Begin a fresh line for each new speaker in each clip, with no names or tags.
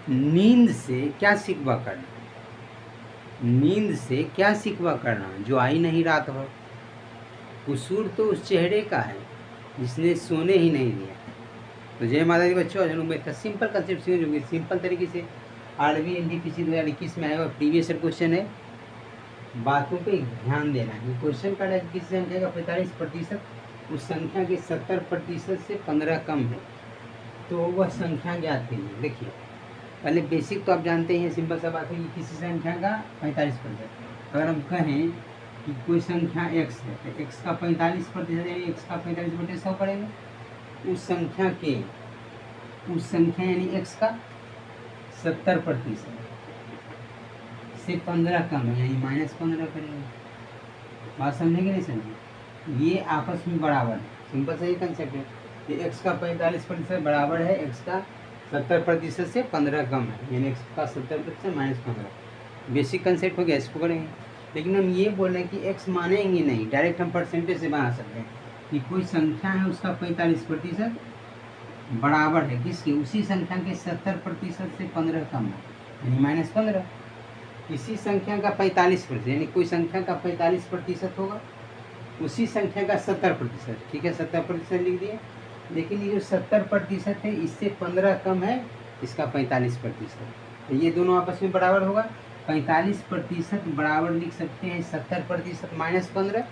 नींद से क्या सिकवा करना, नींद से क्या सिकवा करना जो आई नहीं रात भर। कसूर तो उस चेहरे का है जिसने सोने ही नहीं दिया। तो जय माता दी बच्चों, आज उम्मीद का सिंपल कंसेप्ट सीखो जो कि सिंपल तरीके से आरबी एनटीपीसी 2021 में आया हुआ प्रीवियस ईयर क्वेश्चन है। बातों पे ध्यान देना है। क्वेश्चन का किसी संख्या का 45% उस संख्या के 70% से 15 कम है तो वह संख्या ज्ञात कीजिए। देखिए पहले बेसिक तो आप जानते हैं, सिंपल सा बात है कि किसी संख्या का 45%। अगर हम कहें कि कोई संख्या x है तो x का 45% यानी x का 45/100 पड़ेगा। उस संख्या यानी x का 70% से 15 कम है यानी -15 करेंगे। बात समझे कि नहीं समझे? ये आपस में बराबर है। सिंपल सा ये कंसेप्ट है कि x का 45% बराबर है x का 70% से 15 कम है यानी x का 70% -15। बेसिक कंसेप्ट हो गया, इसको करेंगे। लेकिन हम ये बोल रहे हैं कि x मानेंगे नहीं, डायरेक्ट हम परसेंटेज से बना सकते हैं कि कोई संख्या है उसका 45% बराबर है किसके, उसी संख्या के 70% से 15 कम है यानी -15। इसी संख्या का 45% यानी कोई संख्या का 45% होगा, उसी संख्या का 70%, ठीक है 70% लिख दिए। लेकिन ये जो 70% है इससे 15 कम है इसका 45%, तो ये दोनों आपस में बराबर होगा। 45% बराबर लिख सकते हैं 70% -15।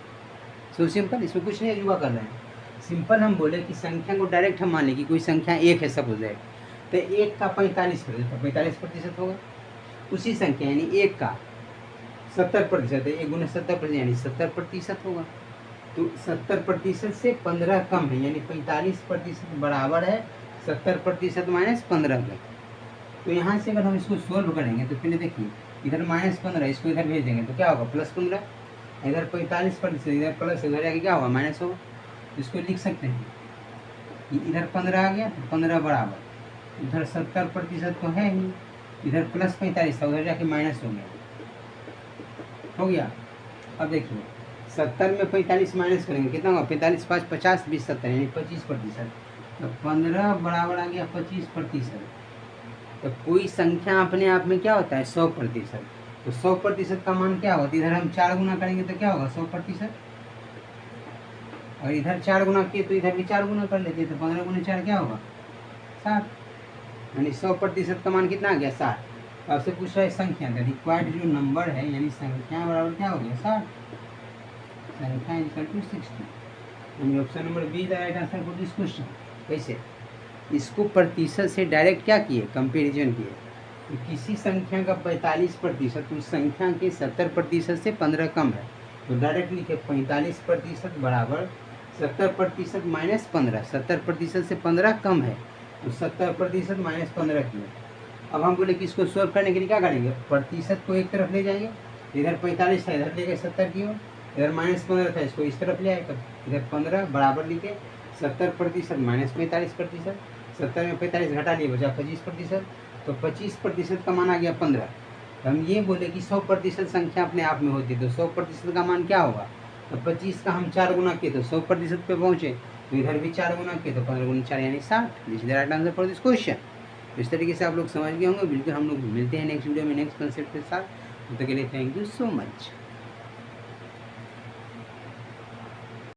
सो सिंपल, इसमें कुछ नहीं अजूबा कर रहे हैं। सिंपल हम बोले कि संख्या को डायरेक्ट हम मान लें कि कोई संख्या 1 है सपोज दैट, तो 1 का 45% तो 45% होगा। उसी संख्या यानी 1 का 70% है, 1 × 70% यानी 70% होगा। तो 70% से 15 कम है यानी 45% बराबर है 70% -15 का। तो यहाँ से अगर हम इसको सोल्व करेंगे तो पहले देखिए इधर -15 इसको इधर भेज देंगे तो क्या होगा +15, इधर 45% इधर प्लस, इधर जाके क्या होगा माइनस होगा। इसको लिख सकते हैं कि इधर 15 आ गया तो 15 बराबर, इधर 70% तो है ही, इधर +45 था उधर जाके माइनस हो गया। अब देखिए 70 में 45 माइनस करेंगे कितना होगा, 45 5 50 20 70 यानी 25%। तो 15 बराबर आ गया 25%। तो कोई संख्या अपने आप में क्या होता है 100%। तो 100% का मान क्या होगा, इधर हम 4 गुना करेंगे तो क्या होगा 100%, और इधर 4 गुना किए तो इधर भी 4 गुना कर लेते हैं तो 15 × 4 क्या होगा 60, यानी 100% का मान कितना आ गया 60। तो आपसे पूछ रहा है संख्या का रिक्वायर्ड जो नंबर है यानी संख्या बराबर क्या हो गया 60, संख्या = 60। यानी option number be the right answer for this question. कैसे इसको प्रतिशत से डायरेक्ट क्या किए कंपैरिजन किए, तो किसी संख्या का 45% उस संख्या के 70% से 15 कम है तो डायरेक्ट लिखे 45% बराबर 70% -15। 70% से 15 कम है तो 70% -15 किए। अब हम बोले कि इसको सॉल्व करने के लिए क्या करेंगे, प्रतिशत को एक तरफ ले जाएंगे, इधर 45 था इधर ले गए 70 किए, इधर -15 था इसको इस तरफ ले आए, इधर 15 बराबर लिखे 70% -45%। 70 में 45 घटा लिए बचा 25%, तो 25% का मान आ गया 15। तो हम ये बोले कि 100% संख्या अपने आप में होती है तो 100% का मान क्या होगा, तो 25 का हम 4 गुना किए तो 100% पे पहुँचे, तो इधर भी 4 गुना किए तो 15 × 4 यानी 60। This is the right answer for this question. इस तरीके से आप लोग समझ गए होंगे। बिल्कुल हम लोग मिलते हैं नेक्स्ट वीडियो में नेक्स्ट कंसेप्ट के साथ। तब तक के लिए थैंक यू सो मच।